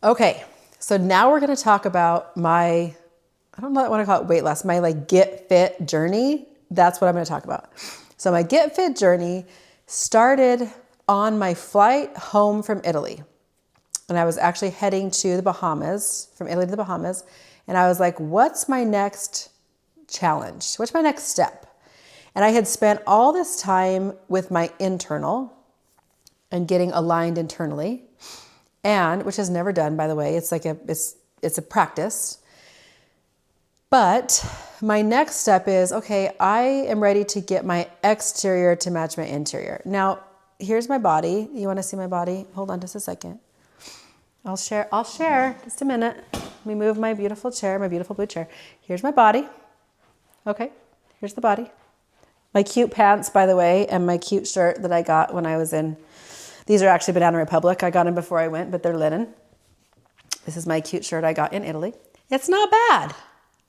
Okay, so now we're going to talk about my, I don't know, I want to call it weight loss, my like get fit journey. That's what I'm going to talk about. So my get fit journey started on my flight home from Italy. And I was actually heading to the Bahamas, from Italy to the Bahamas. And I was like, what's my next challenge? What's my next step? And I had spent all this time with my internal and getting aligned internally. And which is never done, by the way. It's like it's a practice. But my next step is, okay, I am ready to get my exterior to match my interior. Now, here's my body. You want to see my body? Hold on just a second. I'll share just a minute. Let me move my beautiful chair, my beautiful blue chair. Here's my body. Okay, here's the body. My cute pants, by the way, and my cute shirt that I got when I was in, these are actually Banana Republic. I got them before I went, but they're linen. This is my cute shirt I got in Italy. It's not bad.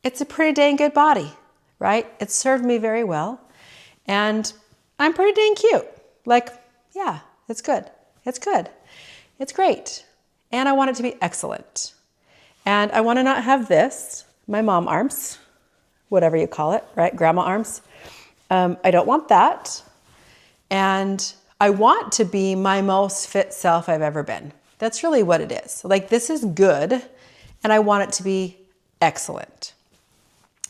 It's a pretty dang good body, right? It served me very well. And I'm pretty dang cute. Like, yeah, it's good. It's good. It's great. And I want it to be excellent. And I want to not have this, my mom arms, whatever you call it, right? Grandma arms. I don't want that. And I want to be my most fit self I've ever been. That's really what it is. Like, this is good, and I want it to be excellent.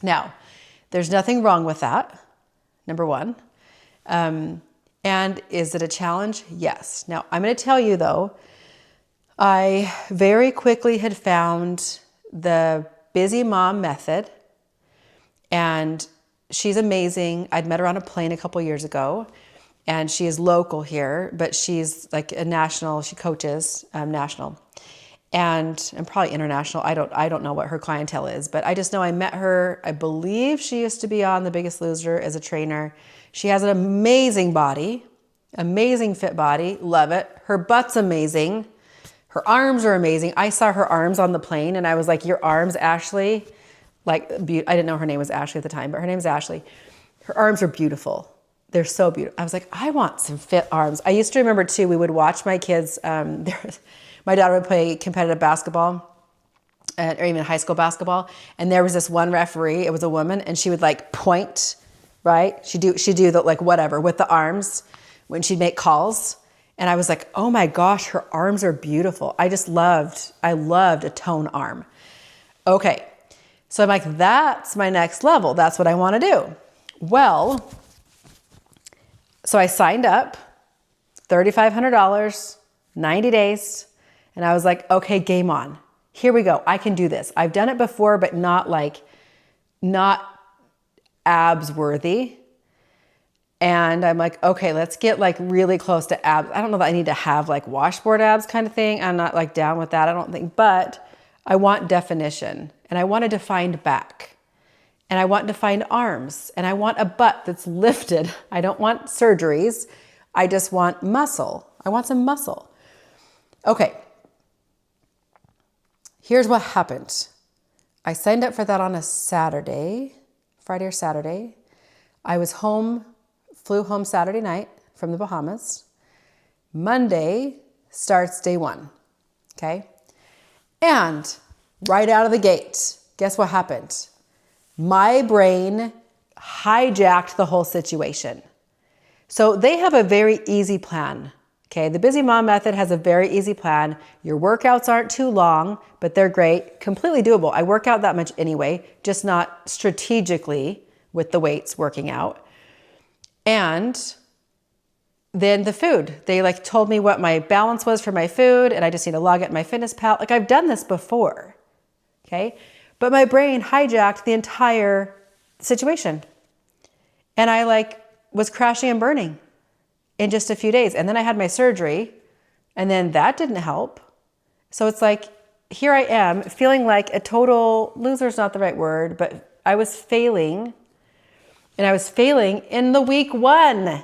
Now, there's nothing wrong with that, number one. And is it a challenge? Yes. Now, I'm going to tell you, though, I very quickly had found the busy mom method, and she's amazing. I'd met her on a plane a couple years ago, and she is local here, but she's like a national, she coaches national and probably international. I don't know what her clientele is, but I just know I met her. I believe she used to be on The Biggest Loser as a trainer. She has an amazing body, amazing fit body. Love it. Her butt's amazing. Her arms are amazing. I saw her arms on the plane and I was like, your arms, Ashley, like, I didn't know her name was Ashley at the time, but her name is Ashley. Her arms are beautiful. They're so beautiful. I was like, I want some fit arms. I used to remember too, we would watch my kids, my daughter would play competitive basketball or even high school basketball. And there was this one referee, it was a woman, and she would like point, right? She'd do the like whatever with the arms when she'd make calls. And I was like, oh my gosh, her arms are beautiful. I loved a tone arm. Okay. So I'm like, that's my next level. That's what I want to do. Well, so I signed up, $3,500, 90 days. And I was like, okay, game on. Here we go. I can do this. I've done it before, but not abs worthy. And I'm like, okay, let's get like really close to abs. I don't know that I need to have like washboard abs kind of thing. I'm not like down with that, I don't think, but I want definition and I want a defined back and I want defined arms and I want a butt that's lifted. I don't want surgeries. I just want muscle. I want some muscle. Okay. Here's what happened. I signed up for that on a Saturday, Friday or Saturday. I was home, flew home Saturday night from the Bahamas. Monday starts day one, okay? And right out of the gate, guess what happened? My brain hijacked the whole situation. So they have a very easy plan, okay? The Busy Mom Method has a very easy plan. Your workouts aren't too long, but they're great, completely doable. I work out that much anyway, just not strategically with the weights working out. And then the food, they like told me what my balance was for my food and I just need to log it in my MyFitnessPal. Like I've done this before, okay? But my brain hijacked the entire situation. And I like was crashing and burning in just a few days. And then I had my surgery and then that didn't help. So it's like, here I am feeling like a total loser is not the right word, but I was failing. And I was failing in the week one.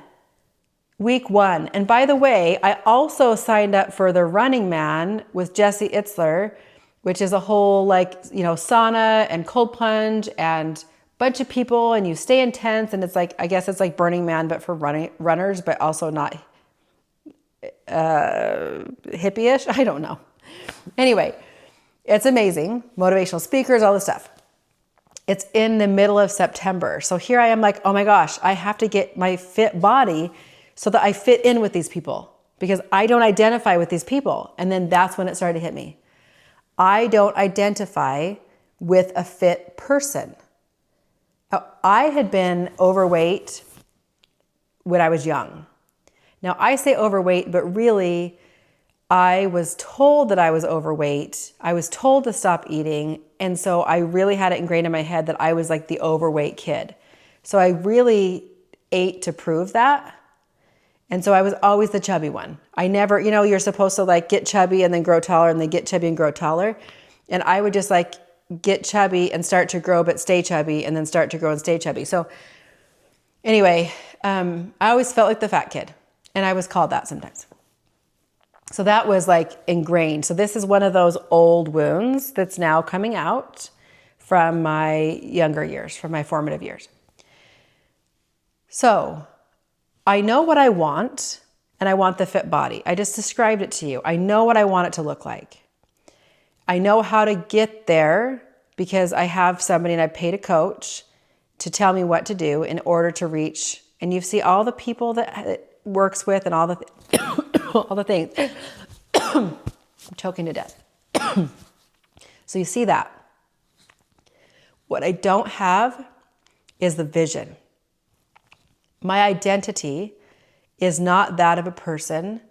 And by the way, I also signed up for the Running Man with Jesse Itzler, which is a whole sauna and cold plunge and bunch of people and you stay intense. And it's like, I guess it's like Burning Man, but for runners, but also not hippie-ish. I don't know. Anyway, It's amazing. Motivational speakers, all this stuff. It's in the middle of September. So here I am like, oh my gosh, I have to get my fit body so that I fit in with these people because I don't identify with these people. And then that's when it started to hit me. I don't identify with a fit person. Now, I had been overweight when I was young. Now I say overweight, but really I was told that I was overweight. I was told to stop eating. And so I really had it ingrained in my head that I was like the overweight kid. So I really ate to prove that. And so I was always the chubby one. I never, you're supposed to like get chubby and then grow taller and then get chubby and grow taller. And I would just like get chubby and start to grow, but stay chubby and then start to grow and stay chubby. So anyway, I always felt like the fat kid and I was called that sometimes. So that was like ingrained. So this is one of those old wounds that's now coming out from my younger years, from my formative years. So I know what I want, and I want the fit body. I just described it to you. I know what I want it to look like. I know how to get there because I have somebody and I paid a coach to tell me what to do in order to reach. And you see all the people that it works with and all the all the things. I'm choking to death. So you see that. What I don't have is the vision. My identity is not that of a person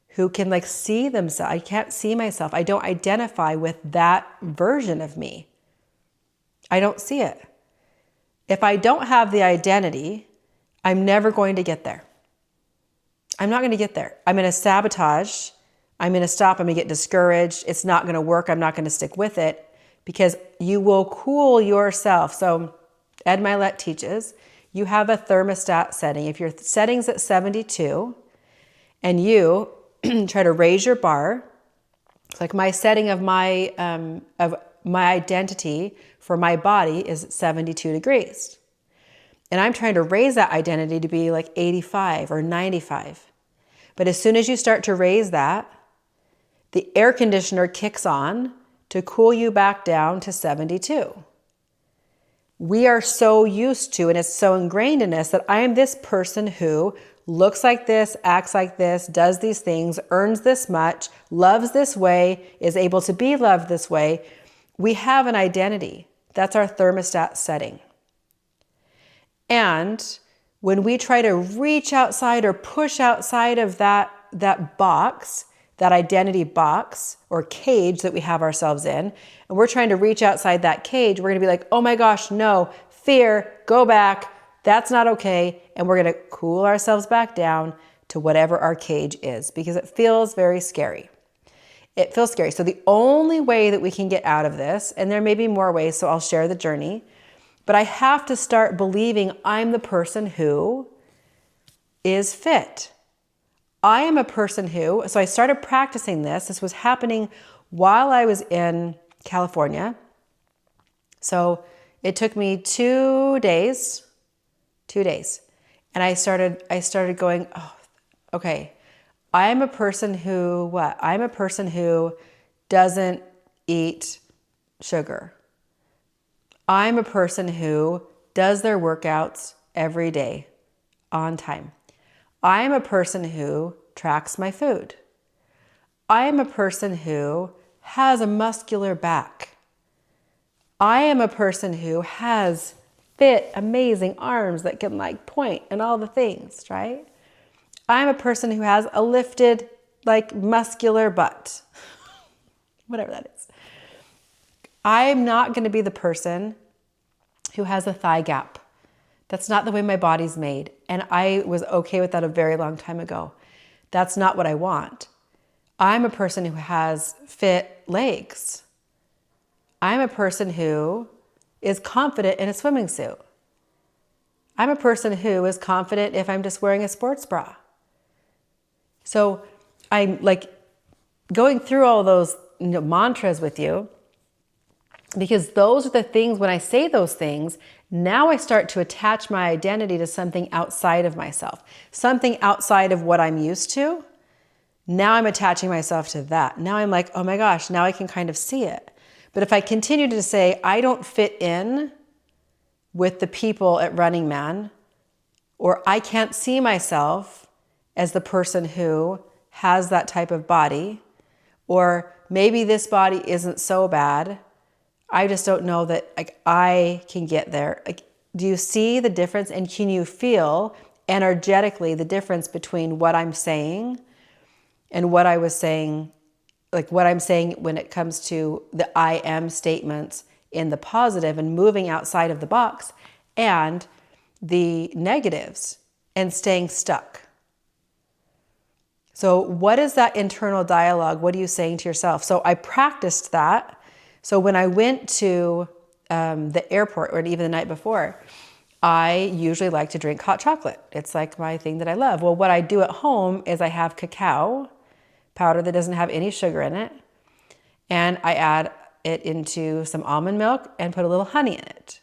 who can like see themselves. I can't see myself. I don't identify with that version of me. I don't see it. If I don't have the identity, I'm never going to get there. I'm not going to get there. I'm going to sabotage. I'm going to stop. I'm going to get discouraged. It's not going to work. I'm not going to stick with it because you will cool yourself. So Ed Milet teaches, you have a thermostat setting. If your setting's at 72 and you try to raise your bar, it's like my setting of my identity for my body is 72 degrees. And I'm trying to raise that identity to be like 85 or 95. But as soon as you start to raise that, the air conditioner kicks on to cool you back down to 72. We are so used to, and it's so ingrained in us that I am this person who looks like this, acts like this, does these things, earns this much, loves this way, is able to be loved this way. We have an identity. That's our thermostat setting. And when we try to reach outside or push outside of that box, that identity box or cage that we have ourselves in, and we're trying to reach outside that cage, we're going to be like, oh my gosh, no, fear, go back, that's not okay. And we're going to cool ourselves back down to whatever our cage is because it feels very scary. It feels scary. So the only way that we can get out of this, and there may be more ways, so I'll share the journey, but I have to start believing I'm the person who is fit. I am a person who, so I started practicing this. This was happening while I was in California. So it took me 2 days. And I started going, oh, okay, I am a person who, what? I'm a person who doesn't eat sugar. I'm a person who does their workouts every day on time. I am a person who tracks my food. I am a person who has a muscular back. I am a person who has fit, amazing arms that can like point and all the things, right? I'm a person who has a lifted, like muscular butt, whatever that is. I'm not going to be the person who has a thigh gap. That's not the way my body's made. And I was okay with that a very long time ago. That's not what I want. I'm a person who has fit legs. I'm a person who is confident in a swimming suit. I'm a person who is confident if I'm just wearing a sports bra. So I'm like going through all those mantras with you because those are the things, when I say those things, now I start to attach my identity to something outside of myself, something outside of what I'm used to. Now I'm attaching myself to that. Now I'm like, oh my gosh, now I can kind of see it. But if I continue to say, I don't fit in with the people at Running Man, or I can't see myself as the person who has that type of body, or maybe this body isn't so bad, I just don't know that like I can get there. Like, do you see the difference? And can you feel energetically the difference between what I'm saying and what I was saying, like what I'm saying when it comes to the I am statements in the positive and moving outside of the box, and the negatives and staying stuck? So what is that internal dialogue? What are you saying to yourself? So I practiced that. So when I went to the airport, or even the night before, I usually like to drink hot chocolate. It's like my thing that I love. Well, what I do at home is I have cacao powder that doesn't have any sugar in it, and I add it into some almond milk and put a little honey in it.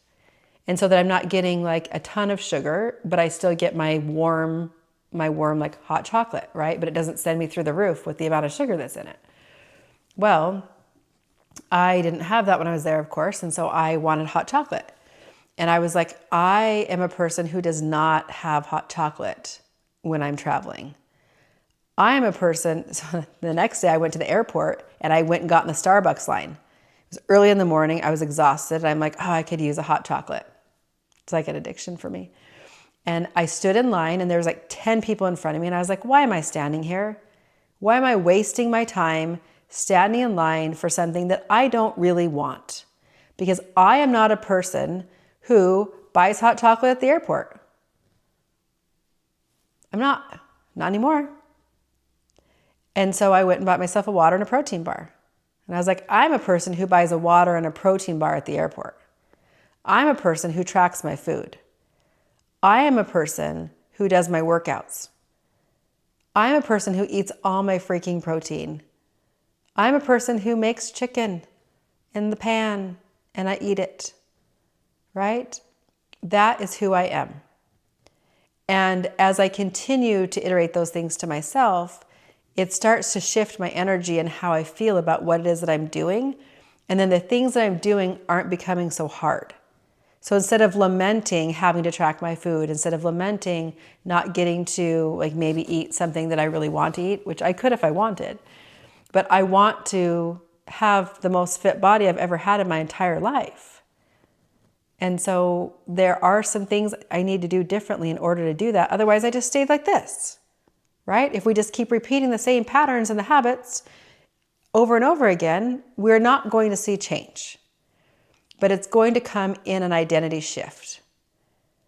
And so that I'm not getting like a ton of sugar, but I still get my warm like hot chocolate, right? But it doesn't send me through the roof with the amount of sugar that's in it. Well, I didn't have that when I was there, of course, and so I wanted hot chocolate. And I was like, I am a person who does not have hot chocolate when I'm traveling. I am a person, so the next day I went to the airport and I went and got in the Starbucks line. It was early in the morning, I was exhausted, and I'm like, oh, I could use a hot chocolate. It's like an addiction for me. And I stood in line and there was like 10 people in front of me, and I was like, why am I standing here? Why am I wasting my time standing in line for something that I don't really want? Because I am not a person who buys hot chocolate at the airport. I'm not anymore. And so I went and bought myself a water and a protein bar. And I was like, I'm a person who buys a water and a protein bar at the airport. I'm a person who tracks my food. I am a person who does my workouts. I'm a person who eats all my freaking protein. I'm a person who makes chicken in the pan and I eat it, right? That is who I am. And as I continue to iterate those things to myself, it starts to shift my energy and how I feel about what it is that I'm doing. And then the things that I'm doing aren't becoming so hard. So instead of lamenting having to track my food, instead of lamenting not getting to like maybe eat something that I really want to eat, which I could if I wanted, but I want to have the most fit body I've ever had in my entire life. And so there are some things I need to do differently in order to do that. Otherwise, I just stayed like this, right? If we just keep repeating the same patterns and the habits over and over again, we're not going to see change. But it's going to come in an identity shift.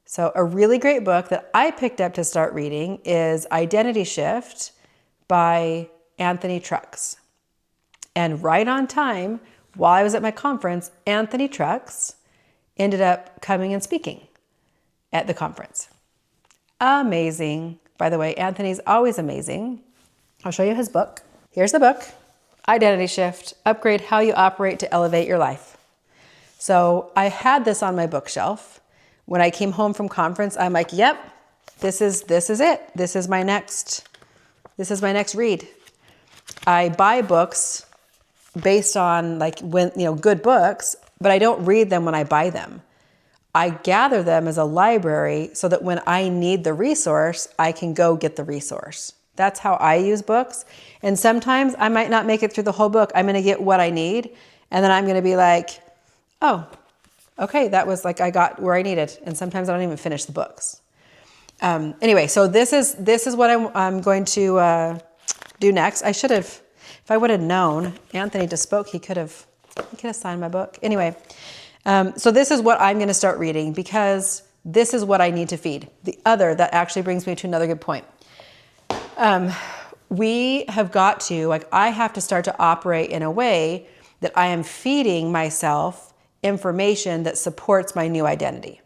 So a really great book that I picked up to start reading is Identity Shift by Anthony Trucks. And right on time, while I was at my conference, Anthony Trucks ended up coming and speaking at the conference. Amazing. By the way, Anthony's always amazing. I'll show you his book. Here's the book, Identity Shift, Upgrade How You Operate to Elevate Your Life. So I had this on my bookshelf. When I came home from conference, I'm like, yep, this is it. This is my next read. I buy books based on like when, good books, but I don't read them when I buy them. I gather them as a library so that when I need the resource, I can go get the resource. That's how I use books. And sometimes I might not make it through the whole book. I'm going to get what I need. And then I'm going to be like, oh, okay, that was like I got where I needed. And sometimes I don't even finish the books. Anyway, so this is what I'm going to do next. I should have, if I would have known Anthony just spoke, he could have signed my book. Anyway, so this is what I'm going to start reading because this is what I need to feed. That actually brings me to another good point. We have got to, I have to start to operate in a way that I am feeding myself information that supports my new identity.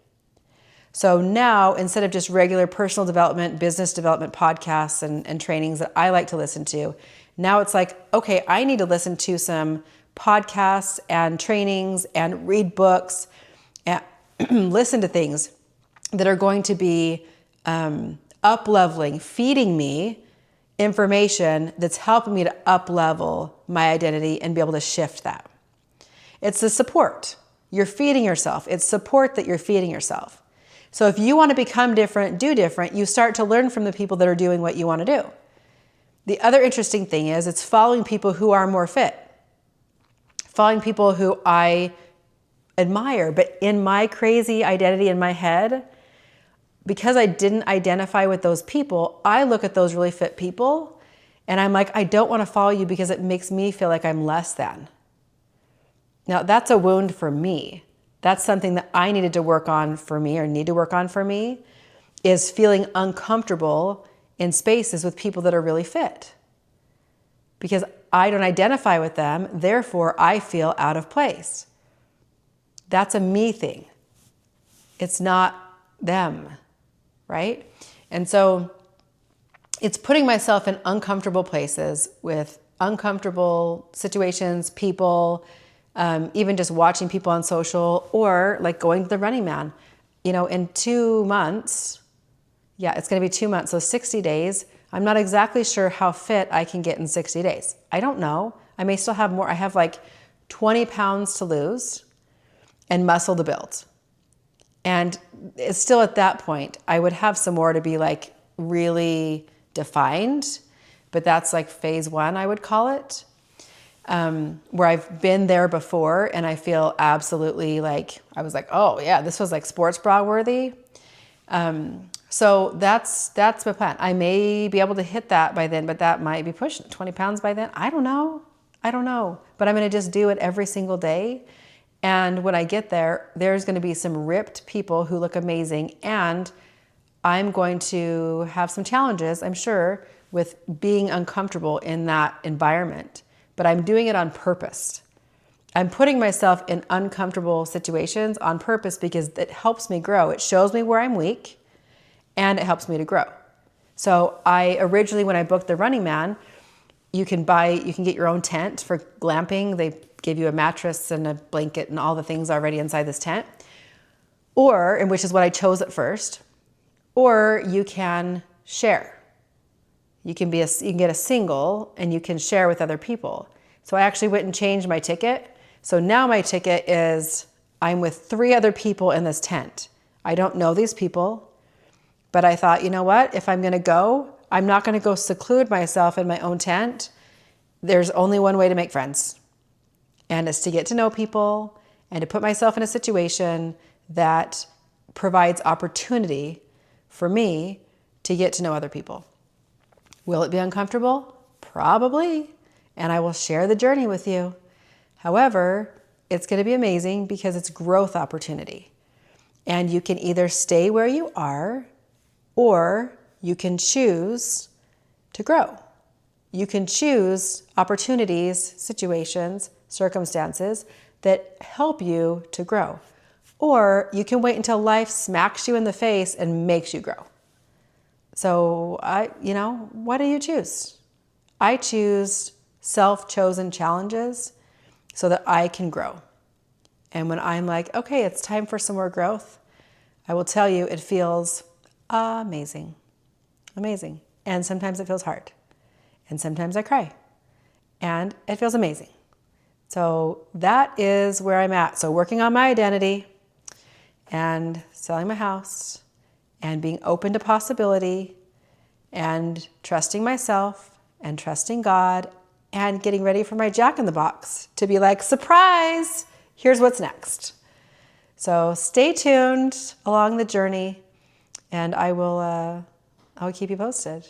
So now, instead of just regular personal development, business development podcasts and trainings that I like to listen to, now it's like, okay, I need to listen to some podcasts and trainings and read books and listen to things that are going to be up-leveling, feeding me information that's helping me to up-level my identity and be able to shift that. It's the support. You're feeding yourself. It's support that you're feeding yourself. So if you want to become different, do different, you start to learn from the people that are doing what you want to do. The other interesting thing is it's following people who are more fit. Following people who I admire, but in my crazy identity in my head, because I didn't identify with those people, I look at those really fit people and I'm like, I don't want to follow you because it makes me feel like I'm less than. Now that's a wound for me. That's something that I needed to work on for me, or need to work on for me, is feeling uncomfortable in spaces with people that are really fit. Because I don't identify with them, therefore I feel out of place. That's a me thing. It's not them, right? And so it's putting myself in uncomfortable places with uncomfortable situations, people, even just watching people on social, or like going to the Running Man. You know, in 2 months, it's going to be 2 months, so 60 days. I'm not exactly sure how fit I can get in 60 days. I don't know. I may still have more. I have like 20 pounds to lose and muscle to build. And it's still at that point, I would have some more to be like really defined, but that's like phase 1, I would call it. Where I've been there before and I feel absolutely like, I was like, oh yeah, this was like sports bra worthy. So that's my plan. I may be able to hit that by then, but that might be pushing 20 pounds by then. I don't know. But I'm going to just do it every single day. And when I get there, there's going to be some ripped people who look amazing. And I'm going to have some challenges, I'm sure, with being uncomfortable in that environment. But I'm doing it on purpose. I'm putting myself in uncomfortable situations on purpose because it helps me grow. It shows me where I'm weak and it helps me to grow. So I originally, when I booked the Running Man, you can get your own tent for glamping. They give you a mattress and a blanket and all the things already inside this tent. And which is what I chose at first. Or you can share. You can get a single and you can share with other people. So I actually went and changed my ticket. So now my ticket is I'm with 3 other people in this tent. I don't know these people, but I thought, you know what? If I'm going to go, I'm not going to go seclude myself in my own tent. There's only one way to make friends, and it's to get to know people and to put myself in a situation that provides opportunity for me to get to know other people. Will it be uncomfortable? Probably. And I will share the journey with you. However, it's going to be amazing because it's growth opportunity. And you can either stay where you are or you can choose to grow. You can choose opportunities, situations, circumstances that help you to grow. Or you can wait until life smacks you in the face and makes you grow. So what do you choose? I choose self-chosen challenges so that I can grow. And when I'm like, okay, it's time for some more growth, I will tell you it feels amazing. Amazing. And sometimes it feels hard. And sometimes I cry. And it feels amazing. So that is where I'm at. So working on my identity and selling my house and being open to possibility and trusting myself and trusting God and getting ready for my Jack in the Box to be like, surprise, here's what's next. So stay tuned along the journey and I will keep you posted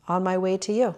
on my way to you.